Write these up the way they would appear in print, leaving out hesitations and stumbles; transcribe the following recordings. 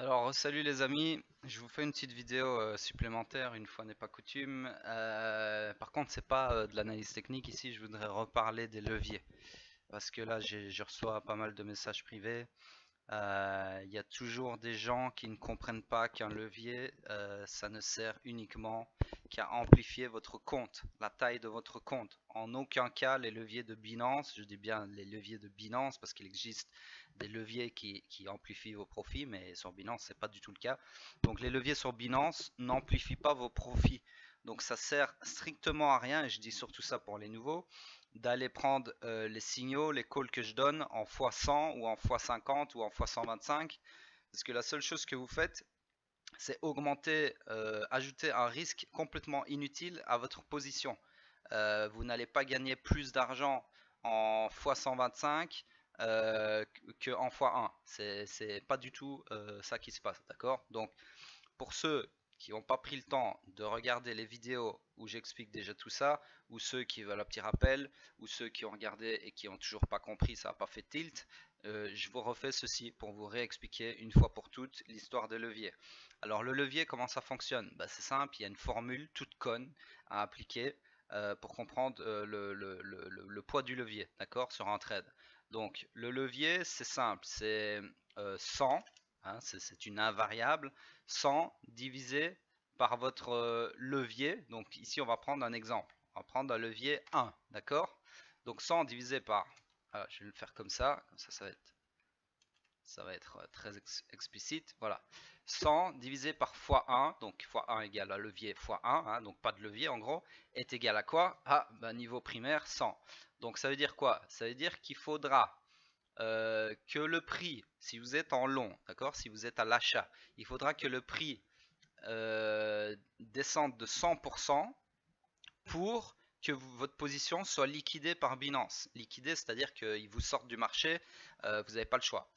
Alors, salut les amis, je vous fais une petite vidéo supplémentaire, une fois n'est pas coutume. Par contre, c'est pas de l'analyse technique ici, je voudrais reparler des leviers. Parce que là, je reçois pas mal de messages privés. Il y a toujours des gens qui ne comprennent pas qu'un levier, ça ne sert uniquement qu'à amplifier votre compte, la taille de votre compte. En aucun cas, les leviers de Binance, je dis bien les leviers de Binance parce qu'il existe des leviers qui amplifient vos profits, mais sur Binance, c'est pas du tout le cas. Donc les leviers sur Binance n'amplifient pas vos profits. Donc ça sert strictement à rien, et je dis surtout ça pour les nouveaux, d'aller prendre les signaux, les calls que je donne en x100 ou en x50 ou en x125. Parce que la seule chose que vous faites, c'est augmenter, ajouter un risque complètement inutile à votre position. Vous n'allez pas gagner plus d'argent en x125 que en x1. C'est pas du tout ça qui se passe, d'accord? Donc, pour ceux qui n'ont pas pris le temps de regarder les vidéos où j'explique déjà tout ça, ou ceux qui veulent un petit rappel, ou ceux qui ont regardé et qui n'ont toujours pas compris, ça n'a pas fait tilt, je vous refais ceci pour vous réexpliquer une fois pour toutes l'histoire des leviers. Alors le levier, comment ça fonctionne? Bah, c'est simple, il y a une formule toute conne à appliquer pour comprendre le poids du levier, d'accord, sur un trade. Donc le levier, c'est simple, c'est 100, hein, c'est une invariable, 100 divisé par votre levier. Donc ici, on va prendre un exemple. On va prendre un levier 1, d'accord? Donc 100 divisé par, alors, je vais le faire comme ça ça va être très explicite. Voilà. 100 divisé par x1, donc x1 égale à levier x1, hein, donc pas de levier en gros, est égal à quoi? À niveau primaire 100. Donc ça veut dire quoi? Ça veut dire qu'il faudra que le prix, si vous êtes en long, d'accord, si vous êtes à l'achat, il faudra que le prix descendre de 100% pour que votre position soit liquidée par Binance. Liquidée, c'est-à-dire qu'ils vous sortent du marché, vous n'avez pas le choix.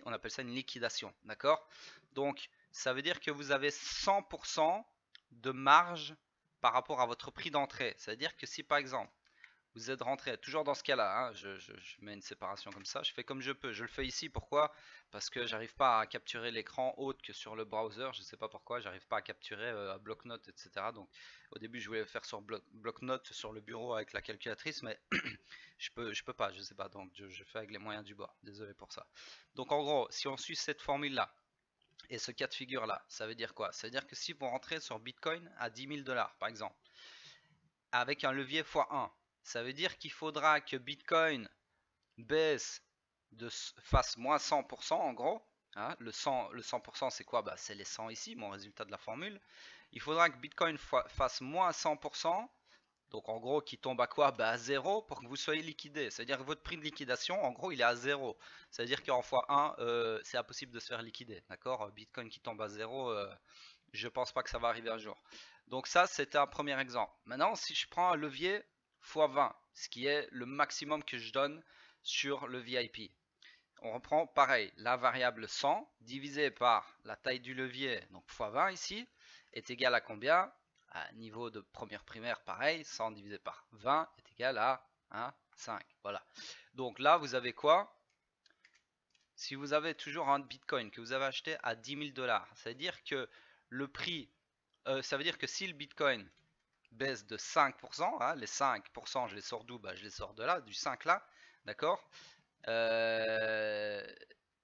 On appelle ça une liquidation, d'accord? Donc, ça veut dire que vous avez 100% de marge par rapport à votre prix d'entrée. C'est-à-dire que si par exemple, vous êtes rentré, toujours dans ce cas-là, hein, je mets une séparation comme ça, je fais comme je peux, je le fais ici, pourquoi? Parce que j'arrive pas à capturer l'écran autre que sur le browser, je sais pas pourquoi, j'arrive pas à capturer à bloc-notes, etc. Donc au début je voulais le faire sur bloc-notes sur le bureau avec la calculatrice, mais je peux pas, je sais pas, donc je fais avec les moyens du bord, désolé pour ça. Donc en gros, si on suit cette formule-là, et ce cas de figure-là, ça veut dire quoi? Ça veut dire que si vous rentrez sur Bitcoin à 10 000 $ par exemple, avec un levier x1, ça veut dire qu'il faudra que Bitcoin baisse fasse moins 100% en gros. Hein, le 100% c'est quoi? Bah, c'est les 100 ici, mon résultat de la formule. Il faudra que Bitcoin fasse moins 100%. Donc en gros, qui tombe à quoi? Bah, à 0 pour que vous soyez liquidé. C'est-à-dire que votre prix de liquidation, en gros, il est à 0. C'est-à-dire qu'en x1, c'est impossible de se faire liquider. D'accord? Bitcoin qui tombe à 0, je pense pas que ça va arriver un jour. Donc ça, c'était un premier exemple. Maintenant, si je prends un levier x20, ce qui est le maximum que je donne sur le VIP. On reprend pareil, la variable 100 divisée par la taille du levier, donc x20 ici, est égal à combien? À niveau de première primaire, pareil, 100 divisé par 20 est égal à 5. Voilà. Donc là, vous avez quoi? Si vous avez toujours un Bitcoin que vous avez acheté à 10 000 $, ça veut dire que le prix, ça veut dire que si le Bitcoin baisse de 5%, hein, les 5%, je les sors d'où? Bah, je les sors de là, du 5 là, d'accord? Euh,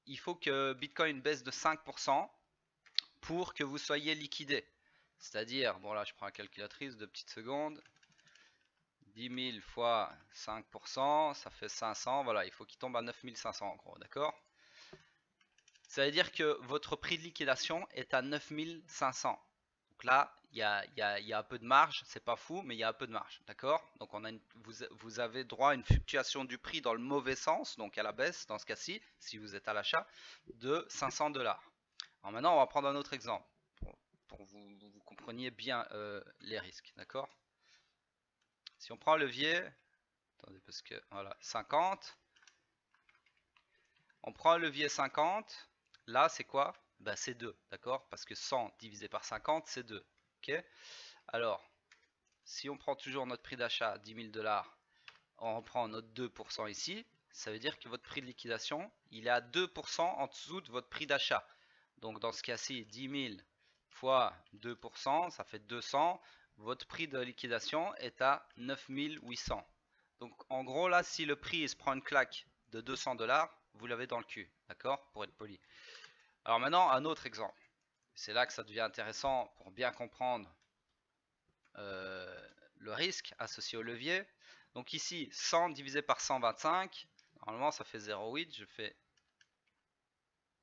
il faut que Bitcoin baisse de 5% pour que vous soyez liquidé. C'est-à-dire, bon là je prends la calculatrice, 2 petites secondes, 10 000 fois 5%, ça fait 500, voilà, il faut qu'il tombe à 9 500 en gros, d'accord? Ça veut dire que votre prix de liquidation est à 9 500. Donc là, il y a un peu de marge, c'est pas fou, mais il y a un peu de marge, d'accord? Donc vous avez droit à une fluctuation du prix dans le mauvais sens, donc à la baisse dans ce cas-ci, si vous êtes à l'achat, de 500 $. Alors maintenant, on va prendre un autre exemple, pour vous compreniez bien les risques, d'accord? Si on prend un levier, attendez parce que, voilà, 50, on prend un levier 50, là c'est quoi? Bah, c'est 2, d'accord? Parce que 100 divisé par 50, c'est 2. Ok? Alors, si on prend toujours notre prix d'achat 10 000 $, on reprend notre 2% ici, ça veut dire que votre prix de liquidation, il est à 2% en dessous de votre prix d'achat. Donc dans ce cas-ci, 10 000 fois 2%, ça fait 200. Votre prix de liquidation est à 9 800. Donc en gros là, si le prix il se prend une claque de 200 $, vous l'avez dans le cul, d'accord? Pour être poli. Alors maintenant, un autre exemple. C'est là que ça devient intéressant pour bien comprendre le risque associé au levier. Donc ici, 100 divisé par 125, normalement ça fait 0,8. Je fais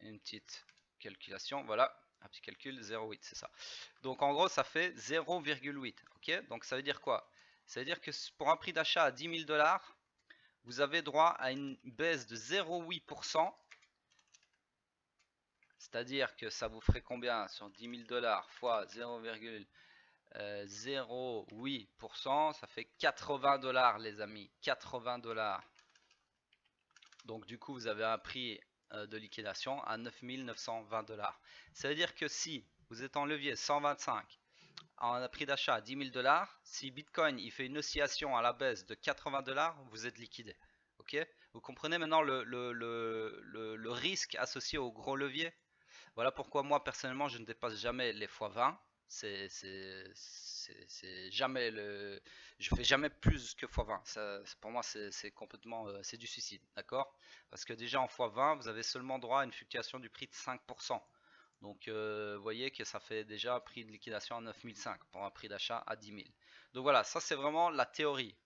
une petite calculation, voilà, un petit calcul, 0,8, c'est ça. Donc en gros, ça fait 0,8. Ok, donc ça veut dire quoi? Ça veut dire que pour un prix d'achat à 10 000 $, vous avez droit à une baisse de 0,8%. C'est-à-dire que ça vous ferait combien sur 10 000 $ fois 0,08%, ça fait 80 $, les amis. 80 $. Donc du coup, vous avez un prix de liquidation à 9 920 $. Ça veut dire que si vous êtes en levier 125, en prix d'achat à 10 000 $, si Bitcoin il fait une oscillation à la baisse de 80 $, vous êtes liquidé. Ok? Vous comprenez maintenant le risque associé au gros levier? Voilà pourquoi moi personnellement je ne dépasse jamais les x20. C'est jamais le. Je fais jamais plus que x20. Ça, pour moi c'est complètement c'est du suicide, d'accord? Parce que déjà en x20 vous avez seulement droit à une fluctuation du prix de 5%. Donc vous voyez que ça fait déjà un prix de liquidation à 9005 pour un prix d'achat à 10 000. Donc voilà, ça c'est vraiment la théorie.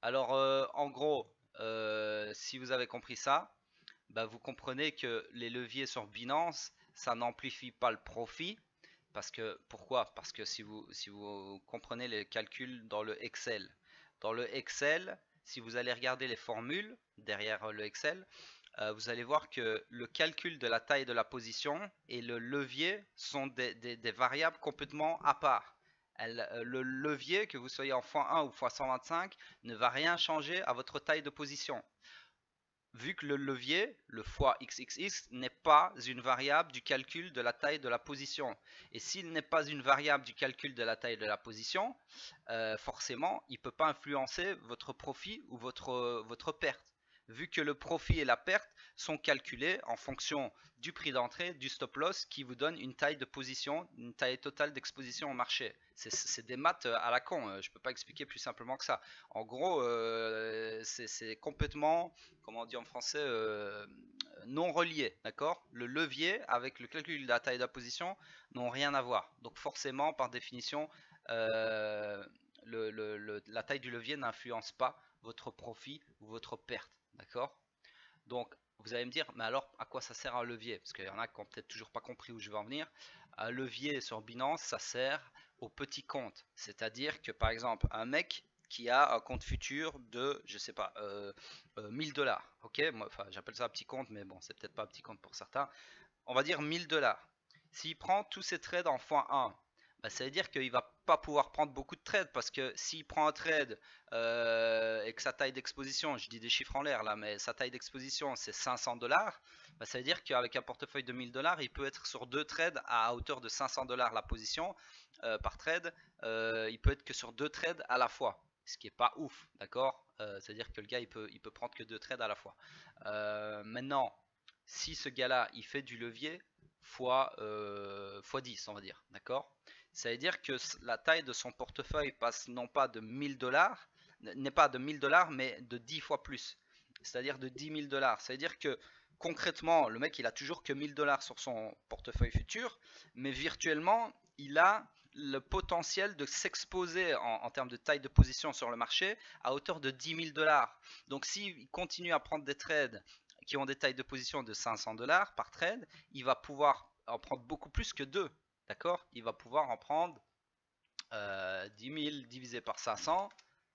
Alors en gros, si vous avez compris ça, bah, vous comprenez que les leviers sur Binance, ça n'amplifie pas le profit. Pourquoi? Parce que si vous comprenez les calculs dans le Excel, si vous allez regarder les formules derrière le Excel, vous allez voir que le calcul de la taille de la position et le levier sont des variables complètement à part. Le levier, que vous soyez en x1 ou x125, ne va rien changer à votre taille de position, vu que le levier, le fois xxx, n'est pas une variable du calcul de la taille de la position. Et s'il n'est pas une variable du calcul de la taille de la position, forcément, il ne peut pas influencer votre profit ou votre perte, vu que le profit et la perte sont calculés en fonction du prix d'entrée, du stop loss, qui vous donne une taille de position, une taille totale d'exposition au marché. C'est des maths à la con, je ne peux pas expliquer plus simplement que ça. En gros, c'est complètement, comment on dit en français, non relié, d'accord? Le levier avec le calcul de la taille de la position n'ont rien à voir. Donc forcément, par définition, la taille du levier n'influence pas votre profit ou votre perte, d'accord? Donc vous allez me dire, mais alors à quoi ça sert un levier? Parce qu'il y en a qui n'ont peut-être toujours pas compris où je veux en venir. Un levier sur Binance, ça sert aux petits comptes. C'est-à-dire que par exemple, un mec qui a un compte futur de, je sais pas, 1000 $. Ok, moi, enfin, j'appelle ça un petit compte, mais bon, c'est peut-être pas un petit compte pour certains. On va dire 1000 $. S'il prend tous ses trades en x1, bah, ça veut dire qu'il va pas pouvoir prendre beaucoup de trades, parce que s'il prend un trade et que sa taille d'exposition, je dis des chiffres en l'air là, mais sa taille d'exposition c'est 500 $, bah, ça veut dire qu'avec un portefeuille de 1000 $, il peut être sur deux trades à hauteur de 500 $ la position par trade. Il peut être que sur deux trades à la fois, ce qui est pas ouf, d'accord? C'est-à-dire que le gars il peut prendre que deux trades à la fois. Maintenant, si ce gars-là il fait du levier fois 10, on va dire, d'accord? Ça veut dire que la taille de son portefeuille passe non pas de 1000 $, n'est pas de 1000 $, mais de 10 fois plus. C'est-à-dire de 10 000 $. Ça veut dire que concrètement, le mec, il a toujours que 1000 $ sur son portefeuille futur, mais virtuellement, il a le potentiel de s'exposer en termes de taille de position sur le marché à hauteur de 10 000 $. Donc s'il continue à prendre des trades qui ont des tailles de position de 500 $ par trade, il va pouvoir en prendre beaucoup plus que deux. D'accord? Il va pouvoir en prendre 10 000 divisé par 500.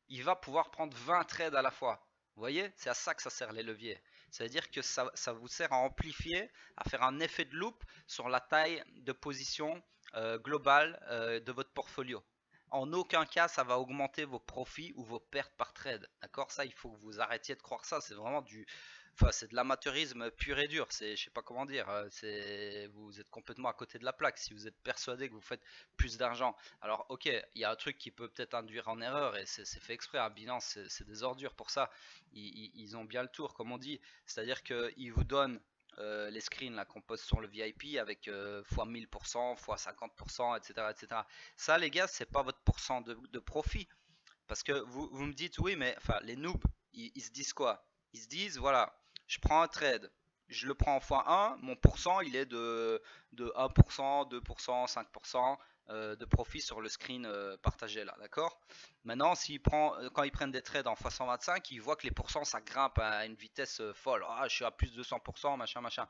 Il va pouvoir prendre 20 trades à la fois. Vous voyez? C'est à ça que ça sert les leviers. Ça veut dire que ça vous sert à amplifier, à faire un effet de loupe sur la taille de position globale de votre portfolio. En aucun cas, ça va augmenter vos profits ou vos pertes par trade. D'accord? Ça, il faut que vous arrêtiez de croire ça. C'est vraiment enfin, c'est de l'amateurisme pur et dur. Je sais pas comment dire. Vous êtes complètement à côté de la plaque si vous êtes persuadé que vous faites plus d'argent. Alors, ok, il y a un truc qui peut peut-être induire en erreur et c'est fait exprès. À Binance, c'est des ordures pour ça. Ils ont bien le tour, comme on dit. C'est-à-dire qu'ils vous donnent les screens là qu'on poste sur le VIP avec fois 1000%, fois 50%, etc., etc. Ça, les gars, c'est pas votre pourcent de profit. Parce que vous me dites, oui, mais enfin, les noobs, ils se disent quoi? Ils se disent, voilà, je prends un trade, je le prends en x1, mon pourcent, il est de 1%, 2%, 5% de profit sur le screen partagé là, d'accord? Maintenant, quand ils prennent des trades en x125, ils voient que les pourcents, ça grimpe à une vitesse folle. Ah, je suis à plus de 100%, machin, machin.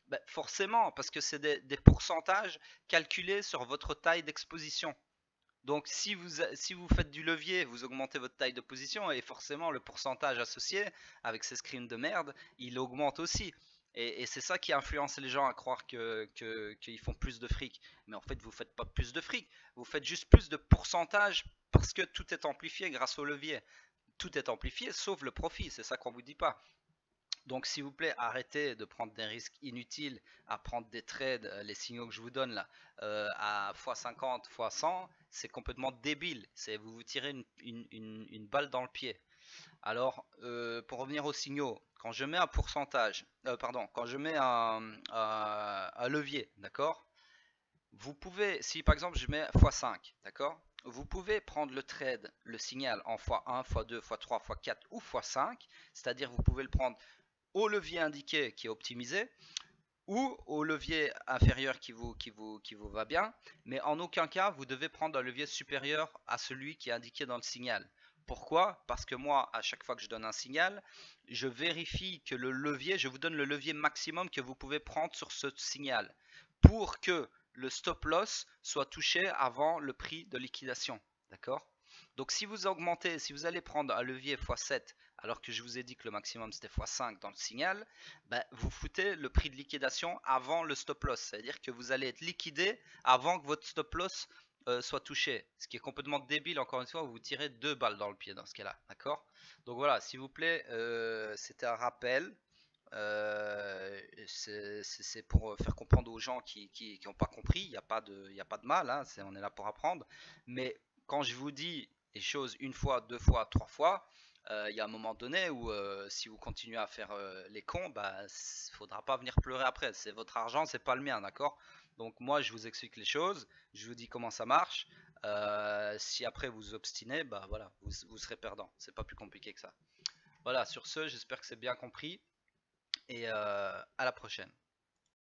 Ben, forcément, parce que c'est des pourcentages calculés sur votre taille d'exposition. Donc si vous faites du levier, vous augmentez votre taille de position et forcément le pourcentage associé avec ces screens de merde, il augmente aussi. Et c'est ça qui influence les gens à croire qu'ils font plus de fric. Mais en fait, vous faites pas plus de fric, vous faites juste plus de pourcentage parce que tout est amplifié grâce au levier. Tout est amplifié sauf le profit, c'est ça qu'on vous dit pas. Donc s'il vous plaît, arrêtez de prendre des risques inutiles à prendre des trades, les signaux que je vous donne là, à x50, x100, c'est complètement débile. Vous vous tirez une balle dans le pied. Alors, pour revenir aux signaux, quand je mets un pourcentage, pardon, quand je mets un levier, d'accord? Vous pouvez, si par exemple je mets x5, d'accord? Vous pouvez prendre le trade, le signal en x1, x2, x3, x4 ou x5, c'est-à-dire vous pouvez le prendre au levier indiqué qui est optimisé ou au levier inférieur qui vous va bien, mais en aucun cas vous devez prendre un levier supérieur à celui qui est indiqué dans le signal. Pourquoi? Parce que moi, à chaque fois que je donne un signal, je vérifie que le levier, je vous donne le levier maximum que vous pouvez prendre sur ce signal pour que le stop loss soit touché avant le prix de liquidation. D'accord? Donc si vous augmentez, si vous allez prendre un levier x7 alors que je vous ai dit que le maximum c'était x5 dans le signal, ben, vous foutez le prix de liquidation avant le stop loss. C'est-à-dire que vous allez être liquidé avant que votre stop loss soit touché. Ce qui est complètement débile, encore une fois, vous tirez 2 balles dans le pied dans ce cas-là. D'accord? Donc voilà, s'il vous plaît, c'était un rappel. C'est pour faire comprendre aux gens qui n'ont pas compris, il n'y a pas de mal, hein, on est là pour apprendre. Mais quand je vous dis les choses une fois, deux fois, trois fois, il y a un moment donné où si vous continuez à faire les cons, bah, faudra pas venir pleurer après. C'est votre argent, c'est pas le mien, d'accord? Donc moi, je vous explique les choses, je vous dis comment ça marche. Si après vous obstinez, bah voilà, vous serez perdant. C'est pas plus compliqué que ça. Voilà, sur ce, j'espère que c'est bien compris et à la prochaine.